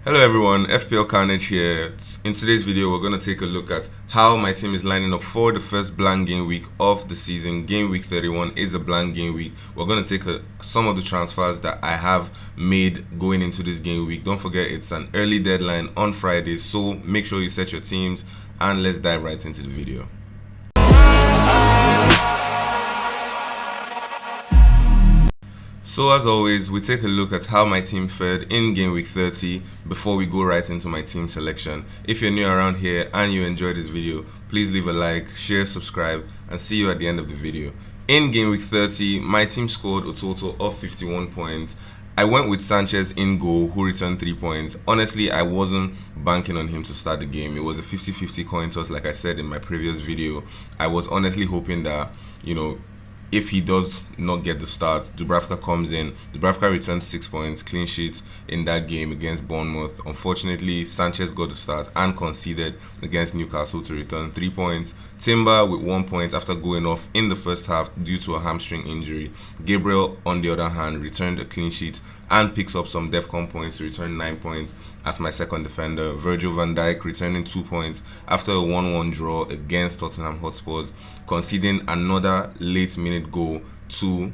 Hello everyone, FPL.CARNAGE here. In today's video, we're going to take a look at how my team is lining up for the first blank game week of the season. Game week 31 is a blank game week. We're going to take some of the transfers that I have made going into this game week. Don't forget, it's an early deadline on Friday, so make sure you set your teams and let's dive right into the video. So as always, we take a look at how my team fared in game week 30 before we go right into my team selection. If you're new around here and you enjoyed this video, please leave a like, share, subscribe, and see you at the end of the video. In game week 30, my team scored a total of 51 points. I went with Sanchez in goal, who returned 3 points. Honestly, I wasn't banking on him to start the game. It was a 50-50 coin toss, like I said in my previous video. I was honestly hoping that, if he does not get the start, Dubravka comes in. Dubravka returned 6 points, clean sheet in that game against Bournemouth. Unfortunately, Sanchez got the start and conceded against Newcastle to return 3 points. Timber with 1 point after going off in the first half due to a hamstring injury. Gabriel, on the other hand, returned a clean sheet and picks up some DEFCON points to return 9 points as my second defender. Virgil van Dijk returning 2 points after a 1-1 draw against Tottenham Hotspurs, conceding another late minute goal to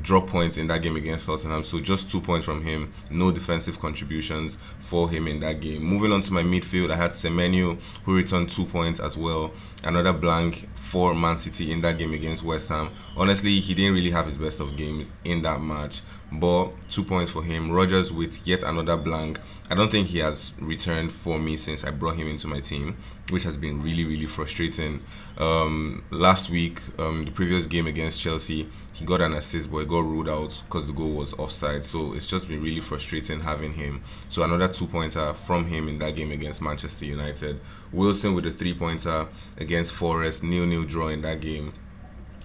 drop points in that game against Tottenham. So just 2 points from him, no defensive contributions for him in that game. Moving on to my midfield, I had Semenyo, who returned 2 points as well. Another blank for Man City in that game against West Ham. Honestly, he didn't really have his best of games in that match, but 2 points for him. Rogers with yet another blank. I don't think he has returned for me since I brought him into my team, which has been really frustrating. Last week, the previous game against Chelsea, he got an assist, but he got ruled out because the goal was offside. So it's just been really frustrating having him. So another 2-pointer from him in that game against Manchester United. Wilson with a 3-pointer against Forest, 0-0 draw in that game.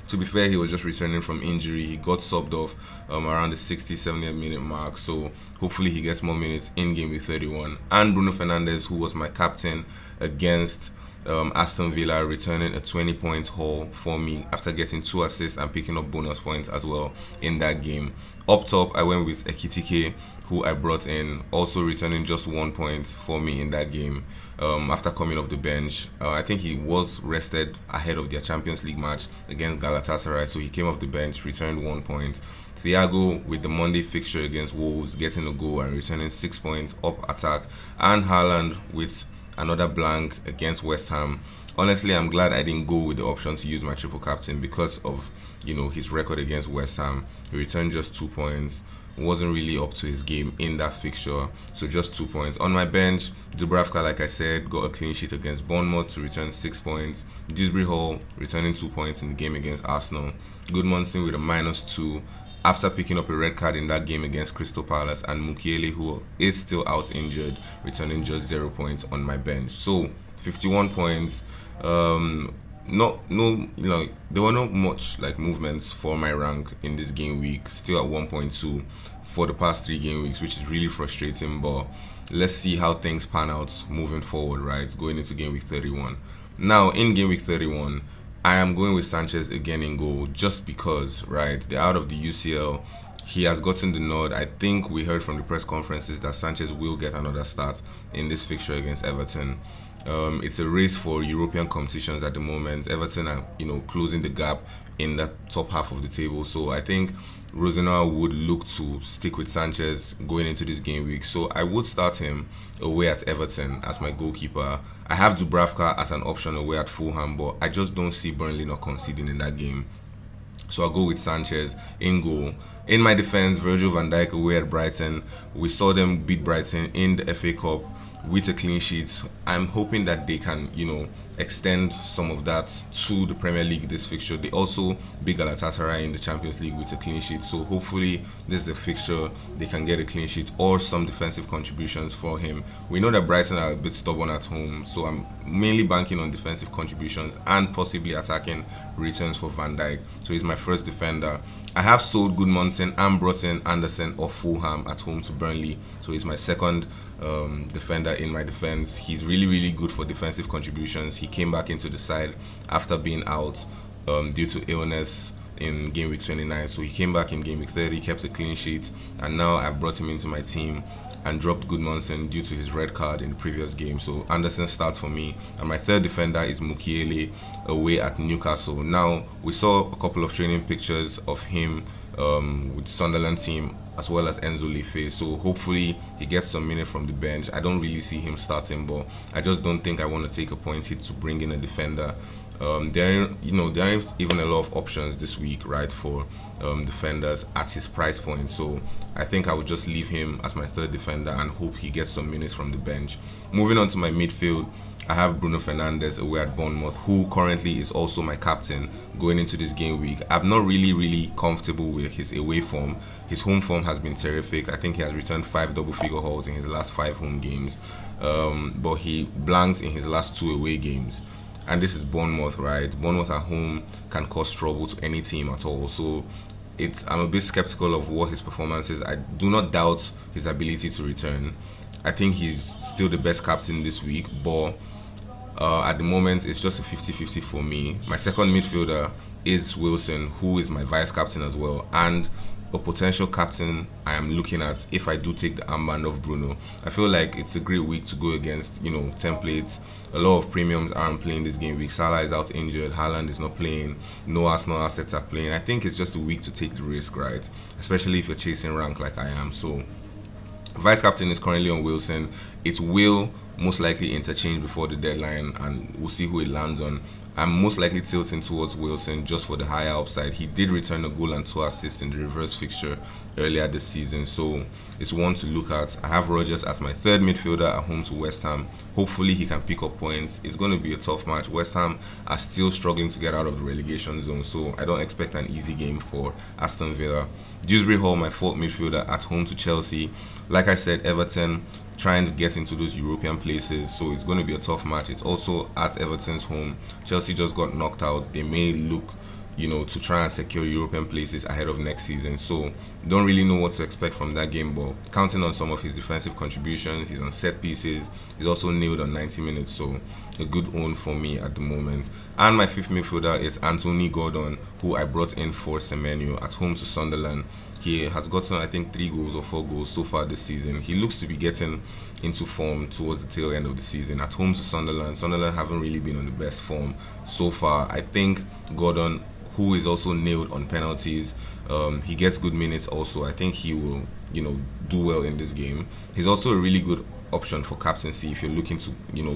To be fair, he was just returning from injury. He got subbed off around the 60-70 minute mark, so hopefully he gets more minutes in game week 31. And Bruno Fernandes, who was my captain against Aston Villa, returning a 20-point haul for me after getting 2 assists and picking up bonus points as well in that game. Up top, I went with Ekitike, who I brought in, also returning just 1 point for me in that game after coming off the bench. I think he was rested ahead of their Champions League match against Galatasaray, so he came off the bench, returned 1 point. Thiago with the Monday fixture against Wolves, getting a goal and returning 6 points up attack. And Haaland with another blank against West Ham. Honestly, I'm glad I didn't go with the option to use my triple captain because of his record against West Ham. He returned just 2 points. Wasn't really up to his game in that fixture, so just 2 points. On my bench, Dubravka, like I said, got a clean sheet against Bournemouth to return 6 points. Dewsbury Hall returning 2 points in the game against Arsenal. Goodmanson with a -2 after picking up a red card in that game against Crystal Palace, and Mukiele, who is still out injured, returning just 0 points on my bench. So 51 points. There were not much movements for my rank in this game week. Still at 1.2 for the past 3 game weeks, which is really frustrating. But let's see how things pan out moving forward, right? Going into game week 31. Now in game week 31, I am going with Sanchez again in goal, just because, right? They're out of the UCL. He has gotten the nod. I think we heard from the press conferences that Sanchez will get another start in this fixture against Everton. It's a race for European competitions at the moment. Everton are, closing the gap in that top half of the table. So I think Rosenau would look to stick with Sanchez going into this game week. So I would start him away at Everton as my goalkeeper. I have Dubravka as an option away at Fulham, but I just don't see Burnley not conceding in that game. So I'll go with Sanchez in goal. In my defense, Virgil van Dijk away at Brighton. We saw them beat Brighton in the FA Cup with a clean sheet. I'm hoping that they can, extend some of that to the Premier League this fixture. They also beat Galatasaray in the Champions League with a clean sheet. So hopefully this is a fixture they can get a clean sheet or some defensive contributions for him. We know that Brighton are a bit stubborn at home, so I'm mainly banking on defensive contributions and possibly attacking returns for Van Dijk. So he's my first defender. I have sold Goodmanson and brought in Anderson of Fulham at home to Burnley. So he's my second defender in my defense. He's really good for defensive contributions. He came back into the side after being out due to illness in game week 29. So he came back in game week 30, kept a clean sheet, and now I've brought him into my team and dropped Goodmanson due to his red card in the previous game. So Anderson starts for me, and my third defender is Mukiele away at Newcastle. Now, we saw a couple of training pictures of him with Sunderland team as well as Enzo Lefe, so hopefully he gets some minute from the bench. I don't really see him starting, but I just don't think I want to take a point hit to bring in a defender. There aren't even a lot of options this week, right, for defenders at his price point. So I think I would just leave him as my third defender and hope he gets some minutes from the bench. Moving on to my midfield, I have Bruno Fernandes away at Bournemouth, who currently is also my captain going into this game week. I'm not really comfortable with his away form. His home form has been terrific. I think he has returned 5 double-figure hauls in his last 5 home games, but he blanked in his last 2 away games. And this is Bournemouth, right? Bournemouth at home can cause trouble to any team at all. So I'm a bit skeptical of what his performance is. I do not doubt his ability to return. I think he's still the best captain this week, but at the moment it's just a 50-50 for me. My second midfielder is Wilson, who is my vice captain as well, and a potential captain I am looking at if I do take the armband of Bruno. I feel like it's a great week to go against, templates. A lot of premiums aren't playing this game week. Salah is out injured, Haaland is not playing, no Arsenal assets are playing. I think it's just a week to take the risk, right? Especially if you're chasing rank like I am. So vice captain is currently on Wilson. It will most likely interchange before the deadline, and we'll see who it lands on. I'm most likely tilting towards Wilson just for the higher upside. He did return a goal and 2 assists in the reverse fixture earlier this season, so it's one to look at. I have Rodgers as my third midfielder at home to West Ham. Hopefully he can pick up points. It's going to be a tough match. West Ham are still struggling to get out of the relegation zone, so I don't expect an easy game for Aston Villa. Dewsbury Hall, my fourth midfielder at home to Chelsea. Like I said, Everton trying to get into those European places, so it's going to be a tough match. It's also at Everton's home. Chelsea just got knocked out. They may look to try and secure European places ahead of next season, so don't really know what to expect from that game, but counting on some of his defensive contributions. He's on set pieces, he's also nailed on 90 minutes, so a good own for me at the moment. And my fifth midfielder is Anthony Gordon, who I brought in for Semenyo at home to Sunderland. He has gotten, I think, 3 goals or 4 goals so far this season. He looks to be getting into form towards the tail end of the season. At home to Sunderland, Sunderland haven't really been on the best form so far. I think Gordon, who is also nailed on penalties, he gets good minutes also. I think he will, do well in this game. He's also a really good option for captaincy if you're looking to,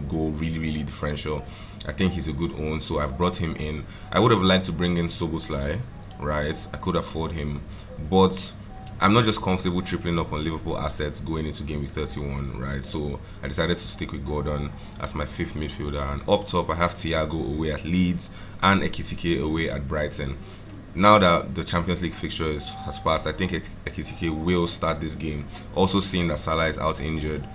go really differential. I think he's a good own, so I've brought him in. I would have liked to bring in Soboslai, right? I could afford him, but I'm not just comfortable tripling up on Liverpool assets going into game week 31, right? So I decided to stick with Gordon as my fifth midfielder. And up top, I have Thiago away at Leeds and Ekitike away at Brighton. Now that the Champions League fixture has passed, I think Ekitike will start this game. Also seeing that Salah is out injured,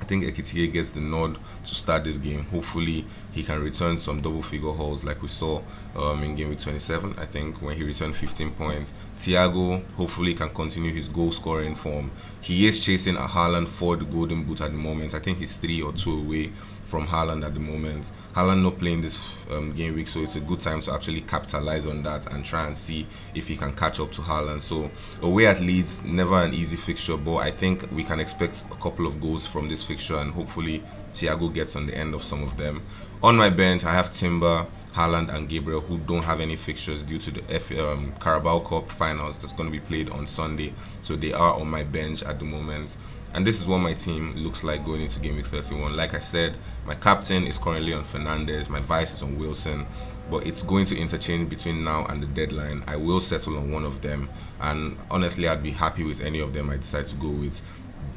I think Ekitike gets the nod to start this game. Hopefully he can return some double-figure hauls like we saw in game week 27, I think, when he returned 15 points. Thiago hopefully can continue his goal-scoring form. He is chasing a Haaland for the Golden Boot at the moment. I think he's 3 or 2 away from Haaland at the moment. Haaland not playing this game week, so it's a good time to actually capitalize on that and try and see if he can catch up to Haaland. So away at Leeds, never an easy fixture, but I think we can expect a couple of goals from this fixture, and hopefully Thiago gets on the end of some of them. On my bench, I have Timber, Haaland and Gabriel, who don't have any fixtures due to the Carabao Cup finals that's going to be played on Sunday, so they are on my bench at the moment. And this is what my team looks like going into game week 31. Like I said, my captain is currently on Fernandes, my vice is on Wilson, but it's going to interchange between now and the deadline. I will settle on one of them, and honestly I'd be happy with any of them I decide to go with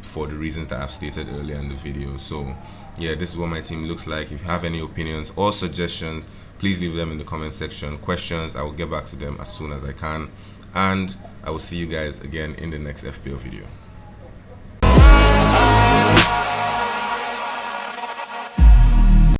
for the reasons that I've stated earlier in the video. So yeah, this is what my team looks like. If you have any opinions or suggestions, please leave them in the comment section. Questions, I will get back to them as soon as I can, and I will see you guys again in the next FPL video.